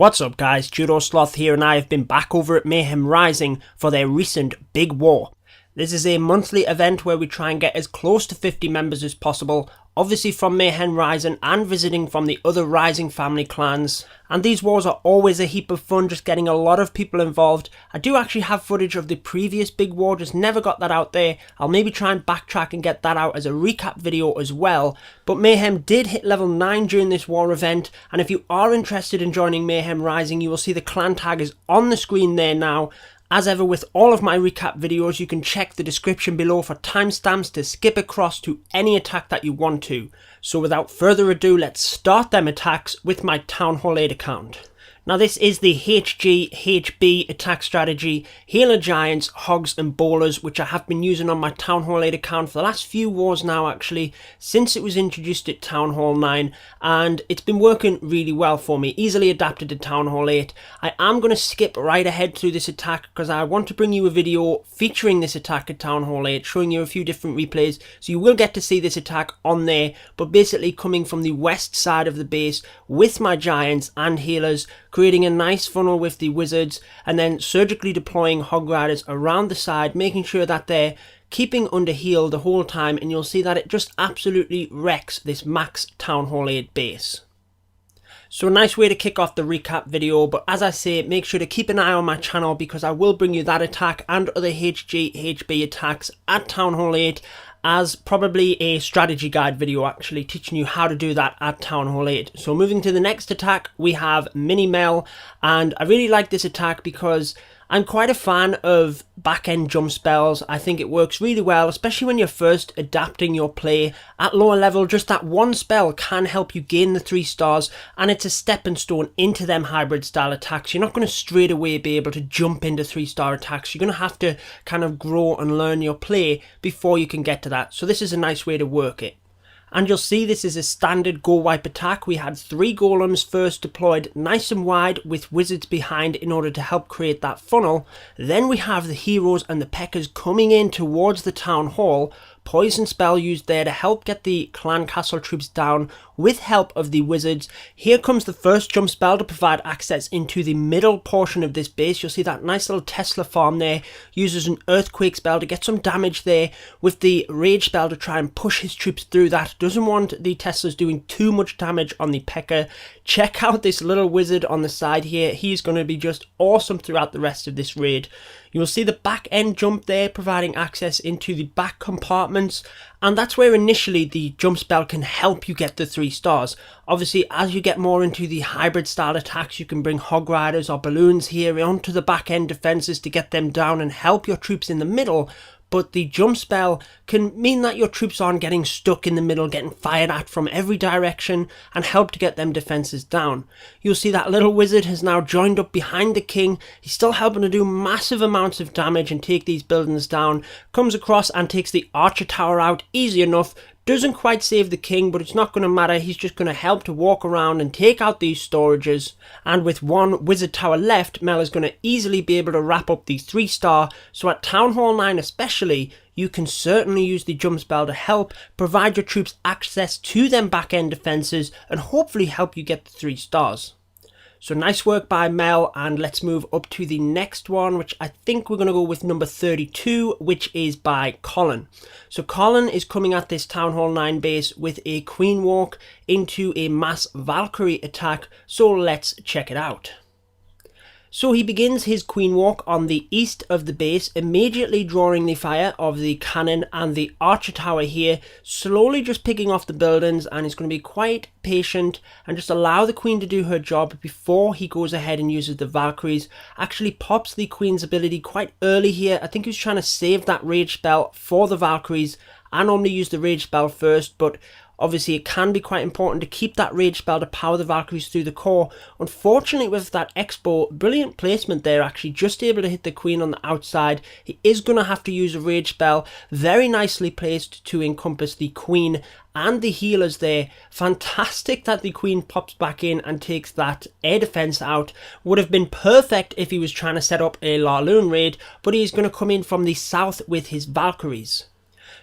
What's up guys, Sloth here and I have been back over at Mayhem Rising for their recent big war. This is a monthly event where we try and get as close to 50 members as possible, obviously from Mayhem Rising and visiting from the other Rising family clans. And these wars are always a heap of fun, just getting a lot of people involved. I do actually have footage of the previous big war, just never got that out there. I'll maybe try and backtrack and get that out as a recap video as well. But Mayhem did hit level 9 during this war event, and if you are interested in joining Mayhem Rising, you will see the clan tag is on the screen there now. As ever with all of my recap videos, you can check the description below for timestamps to skip across to any attack that you want to. So without further ado, let's start them attacks with my Town Hall 8 account. Now this is the HGHB attack strategy, healer giants, hogs and bowlers, which I have been using on my Town Hall 8 account for the last few wars now actually, since it was introduced at Town Hall 9, and it's been working really well for me, easily adapted to Town Hall 8. I am going to skip right ahead through this attack because I want to bring you a video featuring this attack at Town Hall 8, showing you a few different replays, so you will get to see this attack on there, but basically coming from the west side of the base with my giants and healers, creating a nice funnel with the wizards and then surgically deploying hog riders around the side, making sure that they're keeping under heal the whole time, and you'll see that it just absolutely wrecks this max Town Hall 8 base. So a nice way to kick off the recap video, but as I say, make sure to keep an eye on my channel because I will bring you that attack and other HGHB attacks at Town Hall 8 as probably a strategy guide video, actually teaching you how to do that at Town Hall 8. So moving to the next attack, we have Mini Mel, and I really like this attack because I'm quite a fan of back-end jump spells. I think it works really well, especially when you're first adapting your play. At lower level, just that one spell can help you gain the 3 stars, and it's a stepping stone into them hybrid style attacks. You're not going to straight away be able to jump into 3-star attacks. You're going to have to kind of grow and learn your play before you can get to that. So this is a nice way to work it. And you'll see this is a standard GoWiPe attack. We had 3 golems first deployed nice and wide with wizards behind in order to help create that funnel. Then we have the heroes and the P.E.K.K.A.s coming in towards the town hall. Poison spell used there to help get the clan castle troops down with help of the wizards. Here comes the first jump spell to provide access into the middle portion of this base. You'll see that nice little Tesla farm there. Uses an earthquake spell to get some damage there with the rage spell to try and push his troops through that. Doesn't want the Teslas doing too much damage on the P.E.K.K.A. Check out this little wizard on the side here. He's going to be just awesome throughout the rest of this raid. You will see the back end jump there providing access into the back compartments, and that's where initially the jump spell can help you get the 3 stars. Obviously as you get more into the hybrid style attacks, you can bring hog riders or balloons here onto the back end defenses to get them down and help your troops in the middle. But the jump spell can mean that your troops aren't getting stuck in the middle, getting fired at from every direction, and help to get them defenses down. You'll see that little wizard has now joined up behind the king. He's still helping to do massive amounts of damage and take these buildings down. Comes across and takes the archer tower out easy enough. Doesn't quite save the king, but it's not going to matter. He's just going to help to walk around and take out these storages. And with 1 wizard tower left, Mel is going to easily be able to wrap up the 3-star. So at Town Hall 9 especially, you can certainly use the jump spell to help provide your troops access to them back end defenses and hopefully help you get the 3 stars. So nice work by Mel, and let's move up to the next one, which I think we're going to go with number 32, which is by Colin. So Colin is coming at this Town Hall 9 base with a Queen Walk into a mass Valkyrie attack, so let's check it out. So he begins his Queen Walk on the east of the base, immediately drawing the fire of the cannon and the archer tower here, slowly just picking off the buildings, and he's going to be quite patient and just allow the queen to do her job before he goes ahead and uses the Valkyries. Actually pops the queen's ability quite early here. I think he was trying to save that rage spell for the Valkyries. I normally use the rage spell first, but obviously it can be quite important to keep that rage spell to power the Valkyries through the core. Unfortunately with that expo, brilliant placement there, actually just able to hit the queen on the outside. He is going to have to use a rage spell, very nicely placed to encompass the queen and the healers there. Fantastic that the queen pops back in and takes that air defense out. Would have been perfect if he was trying to set up a Larloon raid, but he's going to come in from the south with his Valkyries.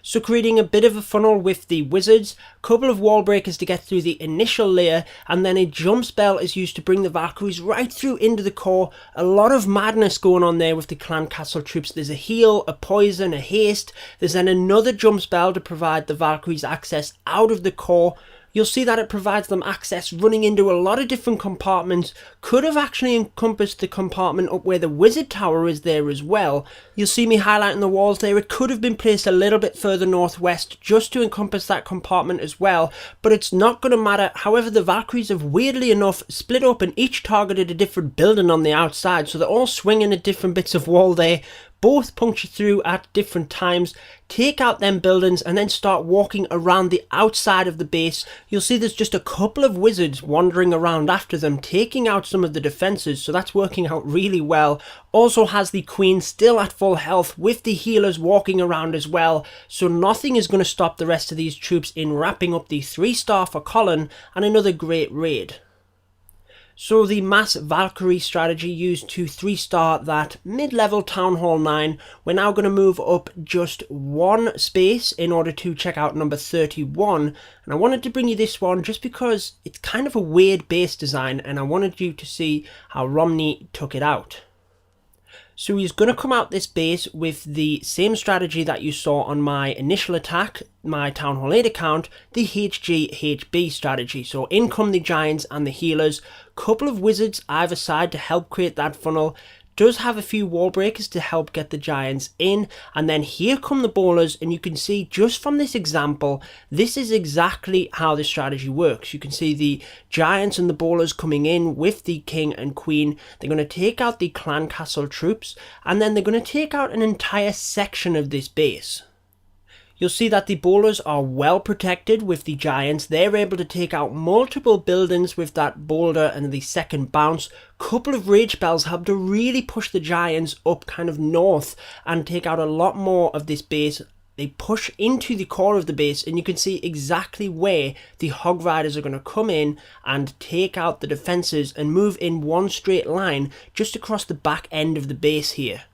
So creating a bit of a funnel with the wizards, couple of wall breakers to get through the initial layer, and then a jump spell is used to bring the Valkyries right through into the core. A lot of madness going on there with the clan castle troops. There's a heal, a poison, a haste. There's then another jump spell to provide the Valkyries access out of the core. You'll see that it provides them access running into a lot of different compartments. Could have actually encompassed the compartment up where the wizard tower is there as well. You'll see me highlighting the walls there. It could have been placed a little bit further northwest just to encompass that compartment as well, but it's not going to matter. However, the Valkyries have weirdly enough split up and each targeted a different building on the outside, so they're all swinging at different bits of wall there. Both puncture through at different times, take out them buildings, and then start walking around the outside of the base. You'll see there's just a couple of wizards wandering around after them, taking out some of the defenses, so that's working out really well. Also has the queen still at full health with the healers walking around as well, so nothing is going to stop the rest of these troops in wrapping up the 3-star for Colin and another great raid. So the mass Valkyrie strategy used to 3-star that mid-level Town Hall 9. We're now going to move up just one space in order to check out number 31. And I wanted to bring you this one just because it's kind of a weird base design and I wanted you to see how Romine took it out. So he's going to come out this base with the same strategy that you saw on my initial attack, my Town Hall 8 account, the HGHB strategy. So in come the giants and the healers, couple of wizards either side to help create that funnel. Does have a few wall breakers to help get the giants in, and then here come the bowlers, and you can see just from this example, this is exactly how the strategy works. You can see the giants and the bowlers coming in with the king and queen. They're going to take out the clan castle troops, and then they're going to take out an entire section of this base. You'll see that the bowlers are well protected with the giants. They're able to take out multiple buildings with that boulder and the second bounce. Couple of rage spells help to really push the giants up kind of north and take out a lot more of this base. They push into the core of the base and you can see exactly where the hog riders are going to come in and take out the defenses and move in one straight line just across the back end of the base here.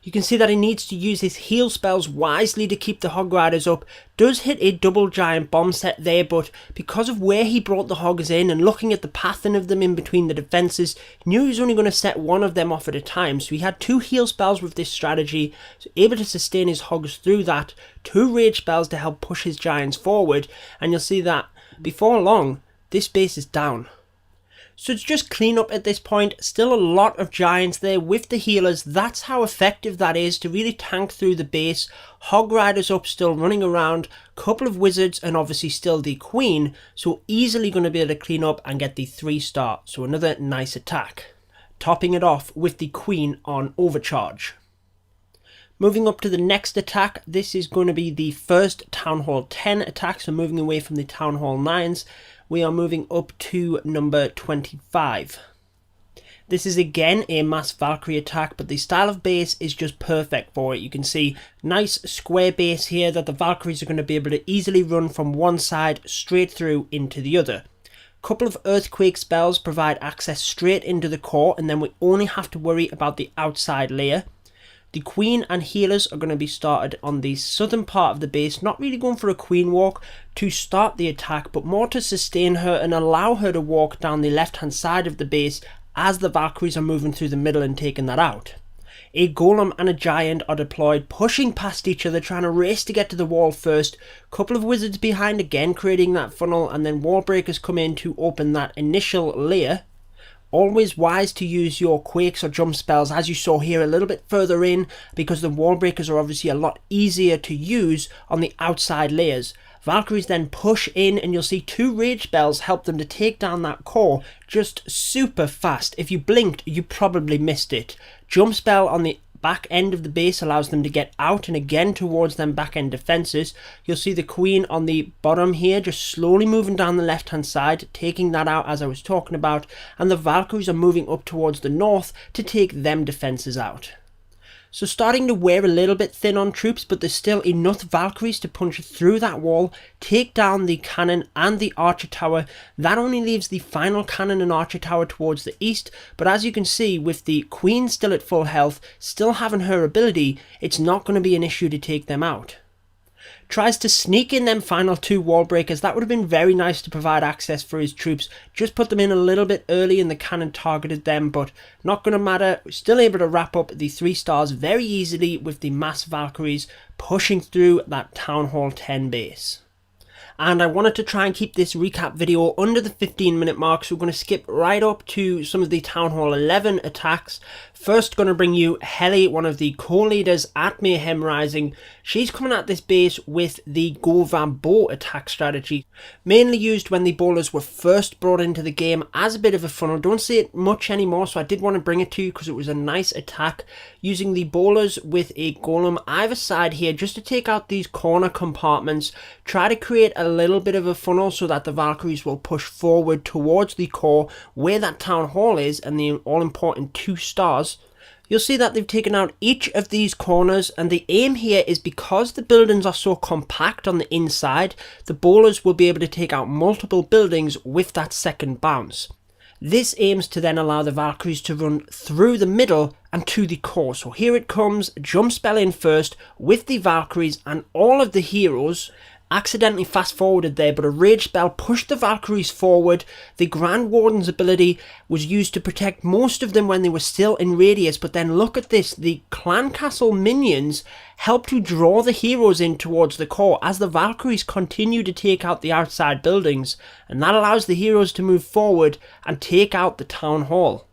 You can see that he needs to use his heal spells wisely to keep the hog riders up. Does hit a double giant bomb set there, but because of where he brought the hogs in and looking at the pattern of them in between the defenses, knew he was only going to set one of them off at a time. So he had 2 heal spells with this strategy, so able to sustain his hogs through that, 2 rage spells to help push his giants forward, and you'll see that before long, this base is down. So it's just clean up at this point. Still a lot of giants there with the healers. That's how effective that is to really tank through the base. Hog riders up still running around. Couple of wizards and obviously still the queen. So easily going to be able to clean up and get the 3-star. So another nice attack. Topping it off with the queen on overcharge. Moving up to the next attack, this is going to be the first Town Hall 10 attack, so moving away from the Town Hall 9s, we are moving up to number 25. This is again a mass Valkyrie attack, but the style of base is just perfect for it. You can see nice square base here that the Valkyries are going to be able to easily run from one side straight through into the other. Couple of earthquake spells provide access straight into the core, and then we only have to worry about the outside layer. The queen and healers are going to be started on the southern part of the base, not really going for a queen walk to start the attack, but more to sustain her and allow her to walk down the left hand side of the base as the Valkyries are moving through the middle and taking that out. A golem and a giant are deployed, pushing past each other, trying to race to get to the wall first. Couple of wizards behind again, creating that funnel, and then wall breakers come in to open that initial layer. Always wise to use your quakes or jump spells, as you saw here, a little bit further in, because the wall breakers are obviously a lot easier to use on the outside layers. Valkyries then push in and you'll see 2 rage spells help them to take down that core just super fast. If you blinked, you probably missed it. Jump spell on the back end of the base allows them to get out and again towards them back end defenses. You'll see the queen on the bottom here just slowly moving down the left hand side, taking that out as I was talking about, and the Valkyries are moving up towards the north to take them defenses out. So starting to wear a little bit thin on troops, but there's still enough Valkyries to punch through that wall, take down the cannon and the archer tower. That only leaves the final cannon and archer tower towards the east, but as you can see, with the queen still at full health, still having her ability, it's not going to be an issue to take them out. tries to sneak in them final 2 wall breakers. That would have been very nice to provide access for his troops. Just put them in a little bit early and the cannon targeted them, but not going to matter. Still able to wrap up the 3 stars very easily with the mass Valkyries pushing through that Town Hall 10 base. And I wanted to try and keep this recap video under the 15-minute mark, so we're going to skip right up to some of the Town Hall 11 attacks. First, going to bring you Helly, one of the co-leaders at Mayhem Rising. She's coming at this base with the GoVaBo attack strategy, mainly used when the bowlers were first brought into the game as a bit of a funnel. Don't see it much anymore, so I did want to bring it to you because it was a nice attack, using the bowlers with a golem either side here just to take out these corner compartments, try to create a little bit of a funnel so that the Valkyries will push forward towards the core where that Town Hall is and the all-important 2 stars. You'll see that they've taken out each of these corners, and the aim here is because the buildings are so compact on the inside, the bowlers will be able to take out multiple buildings with that second bounce. This aims to then allow the Valkyries to run through the middle and to the core. So here it comes, jump spell in first with the Valkyries and all of the heroes. Accidentally fast forwarded there, but a rage spell pushed the Valkyries forward. The Grand Warden's ability was used to protect most of them when they were still in radius, but then look at this, the clan castle minions help to draw the heroes in towards the core as the Valkyries continue to take out the outside buildings, and that allows the heroes to move forward and take out the Town Hall.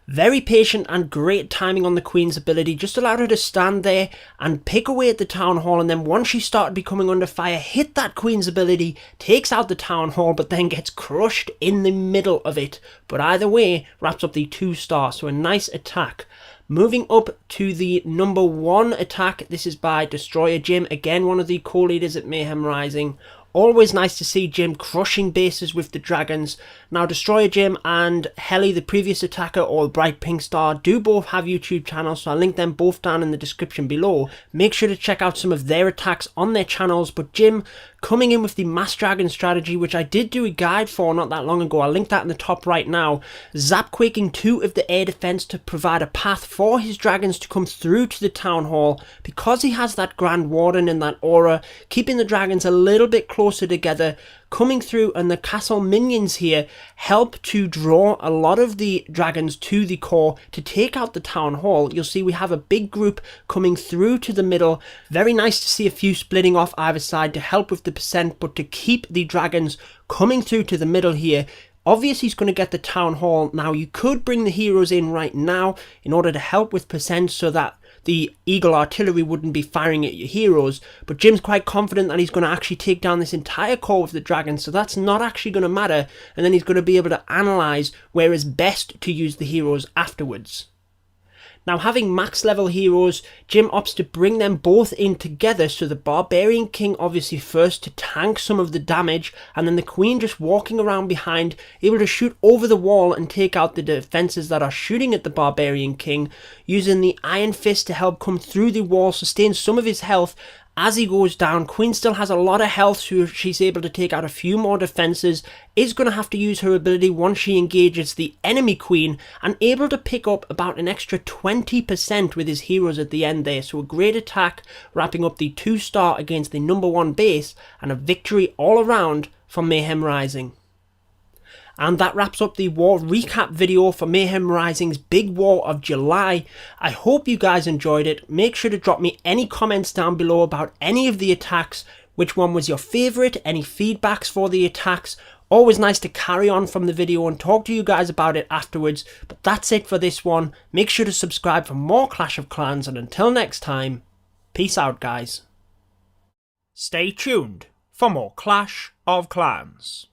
Very patient and great timing on the Queen's ability, just allowed her to stand there and pick away at the Town Hall, and then once she started becoming under fire, hit that Queen's ability, takes out the Town Hall, but then gets crushed in the middle of it. But either way, wraps up the 2 star, so a nice attack. Moving up to the number 1 attack, this is by Destroyer Jim, again one of the co-leaders at Mayhem Rising. Always nice to see Jim crushing bases with the dragons. Now Destroyer Jim and Helly, the previous attacker, or Bright Pink Star, do both have YouTube channels, so I'll link them both down in the description below. Make sure to check out some of their attacks on their channels, but Jim coming in with the Mass Dragon strategy, which I did do a guide for not that long ago. I'll link that in the top right now. Zap quaking 2 of the air defense to provide a path for his dragons to come through to the Town Hall, because he has that Grand Warden and that aura, keeping the dragons a little bit closer together, coming through, and the castle minions here help to draw a lot of the dragons to the core to take out the Town Hall. You'll see we have a big group coming through to the middle. Very nice to see a few splitting off either side to help with the percent, but to keep the dragons coming through to the middle here. Obviously he's going to get the Town Hall. Now you could bring the heroes in right now in order to help with percent so that the Eagle artillery wouldn't be firing at your heroes, but Jim's quite confident that he's going to actually take down this entire core with the dragons, so that's not actually going to matter, and then he's going to be able to analyse where is best to use the heroes afterwards. Now, having max level heroes, Jim opts to bring them both in together, so the Barbarian King obviously first to tank some of the damage, and then the Queen just walking around behind, able to shoot over the wall and take out the defences that are shooting at the Barbarian King, using the Iron Fist to help come through the wall, sustain some of his health. As he goes down, Queen still has a lot of health, so she's able to take out a few more defences, is going to have to use her ability once she engages the enemy Queen, and able to pick up about an extra 20% with his heroes at the end there. So a great attack, wrapping up the 2 star against the number 1 base, and a victory all around for Mayhem Rising. And that wraps up the war recap video for Mayhem Rising's Big War of July. I hope you guys enjoyed it. Make sure to drop me any comments down below about any of the attacks. Which one was your favourite? Any feedbacks for the attacks? Always nice to carry on from the video and talk to you guys about it afterwards. But that's it for this one. Make sure to subscribe for more Clash of Clans, and until next time, peace out guys. Stay tuned for more Clash of Clans.